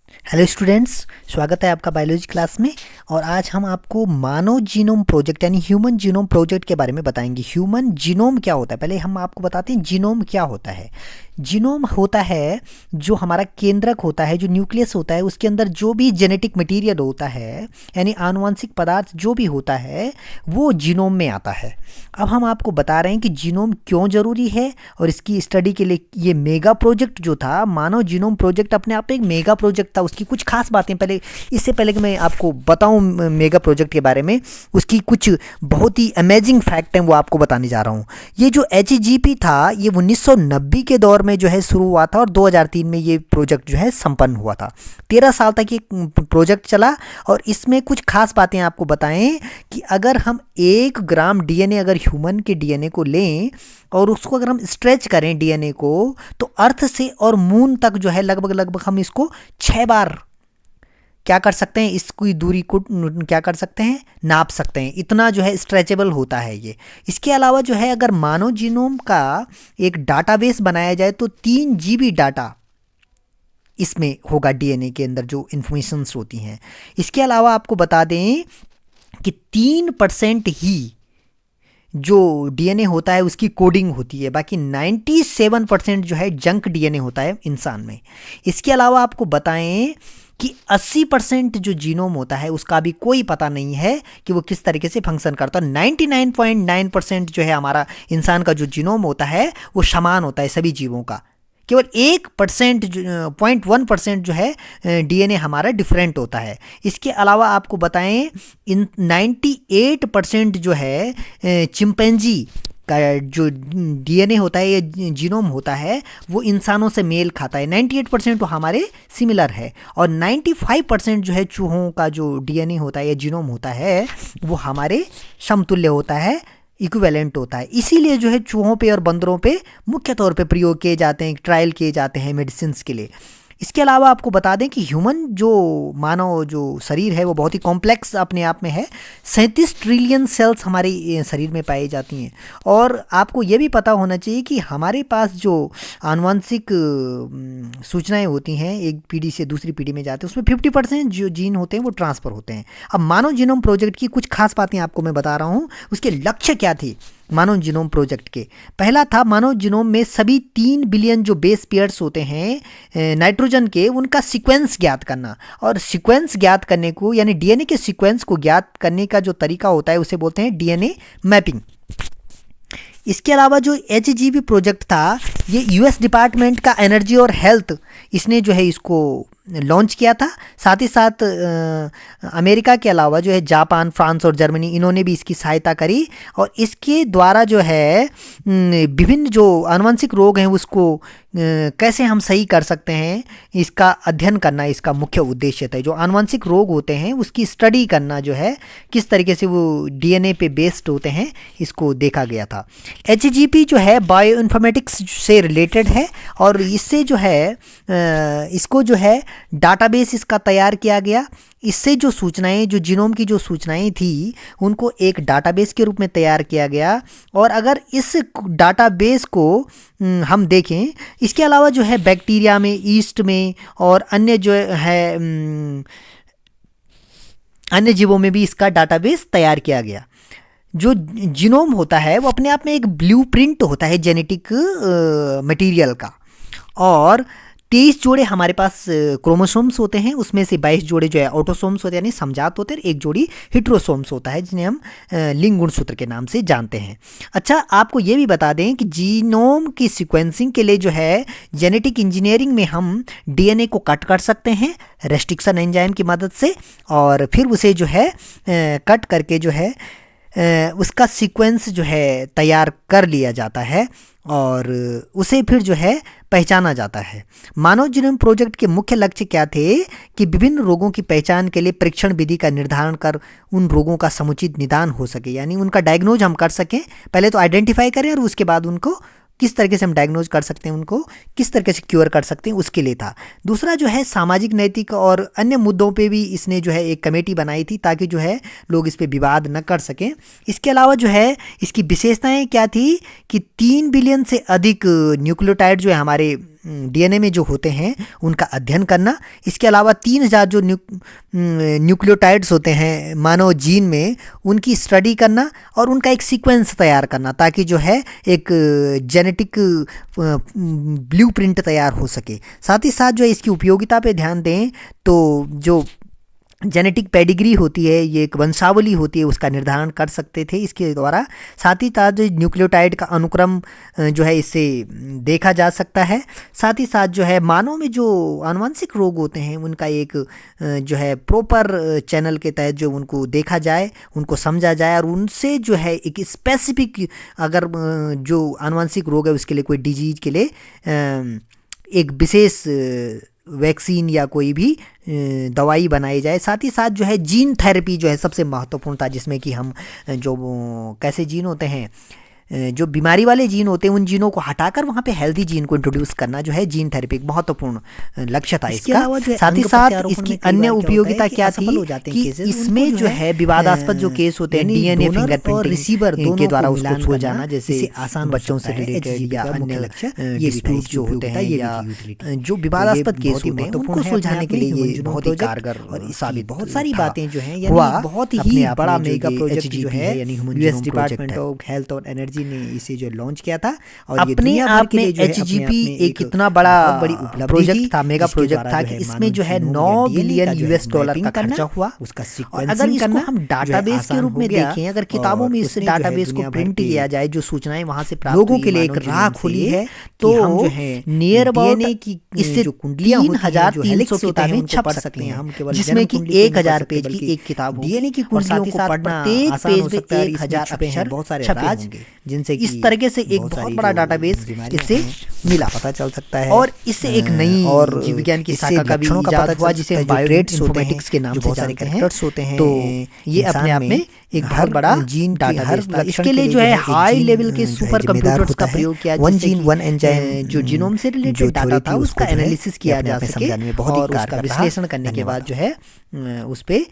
Hello students, स्वागत है आपका बायोलॉजी क्लास में। और आज हम आपको मानव जीनोम प्रोजेक्ट यानी ह्यूमन जीनोम प्रोजेक्ट के बारे में बताएंगे। ह्यूमन जीनोम क्या होता है, पहले हम आपको बताते हैं जीनोम क्या होता है। जीनोम होता है जो हमारा केंद्रक होता है, जो न्यूक्लियस होता है, उसके अंदर जो भी जेनेटिक मटेरियल होता है यानी आनुवंशिक पदार्थ जो भी होता है वो जीनोम में आता है। अब हम आपको बता रहे हैं कि जीनोम क्यों ज़रूरी है और इसकी स्टडी के लिए ये मेगा प्रोजेक्ट जो था, मानव जीनोम प्रोजेक्ट अपने आप में एक मेगा प्रोजेक्ट था। उसकी कुछ खास बातें पहले, इससे पहले कि मैं आपको बताऊं मेगा प्रोजेक्ट के बारे में, उसकी कुछ बहुत ही अमेजिंग फैक्ट हैं वो आपको बताने जा रहा हूँ। ये जो HGP था ये 1990 के दौर में जो है शुरू हुआ था और 2003 में ये प्रोजेक्ट जो है संपन्न हुआ था। 13 साल तक ये प्रोजेक्ट चला और इसमें कुछ खास बातें आपको बताएं कि अगर हम 1 ग्राम DNA अगर ह्यूमन के DNA को लें और उसको अगर हम स्ट्रेच करें DNA को, तो अर्थ से और मून तक जो है लगभग लगभग हम इसको 6 बार क्या कर सकते हैं, इसकी दूरी को क्या कर सकते हैं, नाप सकते हैं। इतना जो है स्ट्रेचेबल होता है ये। इसके अलावा जो है अगर मानव जीनोम का एक डाटाबेस बनाया जाए तो 3 GB डाटा इसमें होगा, DNA के अंदर जो इन्फॉर्मेशंस होती हैं। इसके अलावा आपको बता दें कि 3% ही जो DNA होता है उसकी कोडिंग होती है, बाकी 97% जो है जंक DNA होता है इंसान में। इसके अलावा आपको बताएं कि 80% जो जीनोम होता है उसका भी कोई पता नहीं है कि वो किस तरीके से फंक्शन करता है। 99.9% जो है हमारा इंसान का जो जीनोम होता है वो समान होता है सभी जीवों का। केवल 1% 0.1% जो है DNA हमारा डिफरेंट होता है। इसके अलावा आपको बताएं इन 98% जो है चिंपैंजी का जो DNA होता है, ये जीनोम होता है, वो इंसानों से मेल खाता है। 98% तो हमारे सिमिलर है और 95% जो है चूहों का जो DNA होता है या जीनोम होता है वो हमारे समतुल्य होता है, इक्विवेलेंट होता है। इसीलिए जो है चूहों पे और बंदरों पे मुख्य तौर पे प्रयोग किए जाते हैं, ट्रायल किए जाते हैं मेडिसिन के लिए। इसके अलावा आपको बता दें कि ह्यूमन जो मानव जो शरीर है वो बहुत ही कॉम्प्लेक्स अपने आप में है। 37 ट्रिलियन सेल्स हमारे शरीर में पाई जाती हैं। और आपको ये भी पता होना चाहिए कि हमारे पास जो आनुवंशिक सूचनाएं होती हैं एक पीढ़ी से दूसरी पीढ़ी में जाते हैं, उसमें 50% जो जीन होते हैं वो ट्रांसफ़र होते हैं। अब मानव जीनोम प्रोजेक्ट की कुछ खास बातें आपको मैं बता रहा हूँ, उसके लक्ष्य क्या थे मानव जीनोम प्रोजेक्ट के। पहला था मानव जीनोम में सभी 3 बिलियन जो बेस पेयर्स होते हैं नाइट्रोजन के, उनका सीक्वेंस ज्ञात करना। और सीक्वेंस ज्ञात करने को यानी DNA के सीक्वेंस को ज्ञात करने का जो तरीका होता है उसे बोलते हैं DNA मैपिंग। इसके अलावा जो HGP प्रोजेक्ट था ये US डिपार्टमेंट का एनर्जी और हेल्थ, इसने जो है इसको लॉन्च किया था। साथ ही साथ अमेरिका के अलावा जो है जापान, फ्रांस और जर्मनी, इन्होंने भी इसकी सहायता करी। और इसके द्वारा जो है विभिन्न जो आनुवंशिक रोग हैं उसको कैसे हम सही कर सकते हैं, इसका अध्ययन करना इसका मुख्य उद्देश्य था। जो आनुवंशिक रोग होते हैं उसकी स्टडी करना जो है, किस तरीके से वो DNA पे बेस्ड होते हैं, इसको देखा गया था। HGP जो है बायो इन्फॉर्मेटिक्स से रिलेटेड है और इससे जो है इसको जो है डाटाबेस इसका तैयार किया गया। इससे जो सूचनाएं, जो जीनोम की जो सूचनाएं थी उनको एक डाटाबेस के रूप में तैयार किया गया। और अगर इस डाटाबेस को हम देखें, इसके अलावा जो है बैक्टीरिया में, ईस्ट में और अन्य जो है अन्य जीवों में भी इसका डाटाबेस तैयार किया गया। जो जीनोम होता है वो अपने आप में एक ब्लूप्रिंट होता है जेनेटिक मटेरियल का। और 23 जोड़े हमारे पास क्रोमोसोम्स होते हैं, उसमें से 22 जोड़े जो है ऑटोसोम्स होते हैं यानी समजात होते हैं, एक जोड़ी हिट्रोसोम्स होता है जिन्हें हम लिंग गुणसूत्र के नाम से जानते हैं। अच्छा, आपको ये भी बता दें कि जीनोम की सीक्वेंसिंग के लिए जो है जेनेटिक इंजीनियरिंग में हम DNA को कट कर सकते हैं रेस्ट्रिक्शन एंजाइम की मदद से, और फिर उसे जो है कट करके जो है उसका सीक्वेंस जो है तैयार कर लिया जाता है और उसे फिर जो है पहचाना जाता है। मानव जीनोम प्रोजेक्ट के मुख्य लक्ष्य क्या थे कि विभिन्न रोगों की पहचान के लिए परीक्षण विधि का निर्धारण कर उन रोगों का समुचित निदान हो सके, यानी उनका डायग्नोज हम कर सकें। पहले तो आइडेंटिफाई करें और उसके बाद उनको किस तरीके से हम डायग्नोज कर सकते हैं, उनको किस तरीके से क्योर कर सकते हैं, उसके लिए था। दूसरा जो है सामाजिक, नैतिक और अन्य मुद्दों पे भी इसने जो है एक कमेटी बनाई थी ताकि जो है लोग इस पे विवाद न कर सकें। इसके अलावा जो है इसकी विशेषताएं क्या थी कि 3 बिलियन से अधिक न्यूक्लियोटाइड जो है हमारे डीएनए में जो होते हैं उनका अध्ययन करना। इसके अलावा 3000 जो न्यूक्लियोटाइड्स होते हैं मानव जीन में, उनकी स्टडी करना और उनका एक सीक्वेंस तैयार करना, ताकि जो है एक जेनेटिक ब्लूप्रिंट तैयार हो सके। साथ ही साथ जो है इसकी उपयोगिता पे ध्यान दें तो जो जेनेटिक पेडिग्री होती है, ये एक वंशावली होती है, उसका निर्धारण कर सकते थे इसके द्वारा। साथ ही साथ न्यूक्लियोटाइड का अनुक्रम जो है इससे देखा जा सकता है। साथ ही साथ जो है मानव में जो आनुवंशिक रोग होते हैं उनका एक जो है प्रॉपर चैनल के तहत जो उनको देखा जाए, उनको समझा जाए और उनसे जो है एक स्पेसिफिक अगर जो आनुवंशिक रोग है उसके लिए, कोई डिजीज के लिए एक विशेष वैक्सीन या कोई भी दवाई बनाई जाए। साथ ही साथ जो है जीन थेरेपी जो है सबसे महत्वपूर्ण था, जिसमें कि हम जो कैसे जीन होते हैं, जो बीमारी वाले जीन होते हैं उन जीनों को हटाकर वहाँ पे हेल्दी जीन को इंट्रोड्यूस करना जो है जीन थेरेपी एक महत्वपूर्ण लक्ष्य था इसका। साथ ही साथ इसकी अन्य उपयोगिता क्या थी कि इसमें जो है विवादास्पद जो केस होते हैं डीएनए फिंगरप्रिंटिंग रिसीवर के द्वारा उसको सुलझ जाना, जैसे आसान बच्चों से रिलेटेड या अन्य ये डिस्प्यूट जो होते हैं या जो विवादास्पद केस होते हैं उनको सुलझाने के लिए ये बहुत ही कारगर और साबित बहुत सारी बातें जो है बहुत ही बड़ा मेगा प्रोजेक्ट जो है यूएस डिपार्टमेंट ऑफ हेल्थ और एनर्जी ने इसे जो लॉन्च किया था। और अपने आप में एचजीपी एक इतना बड़ी प्रोजेक्ट था, मेगा प्रोजेक्ट था कि इसमें जो है 9 बिलियन यूएस डॉलर का खर्चा हुआ। उसका अगर इसको हम डाटाबेस के रूप में देखें, अगर किताबों में इस डाटाबेस को प्रिंट किया जाए, जो सूचनाएं वहां से प्राप्त लोगों के लिए एक राह खुली है, तो हम जो है नियर अबाउट इससे 3300 किताबें छप सकते हैं हम, जिसमें कि 1000 पेज की एक किताब डीएनए की कुंडलियों को पढ़ना, प्रत्येक पेज पे 1000 अक्षर बहुत सारे राज, जिनसे इस तरीके से एक बहुत बड़ा डाटाबेस इससे मिला, पता चल सकता है। और इससे एक नई और विज्ञान की शाखा का भी इजाद हुआ, जिसे बायोइन्फॉर्मेटिक्स के नाम से जानते हैं। तो ये अपने आप में एक बहुत बड़ा जीन डाटाबेस था। इसके लिए जो है हाई लेवल के सुपर कंप्यूटर्स का प्रयोग किया, वन जीन वन एंजाइम जो जीनोम से रिलेटेड डाटा था उसका एनालिसिस किया जा सके और उसका विश्लेषण करने के बाद जो है उस पे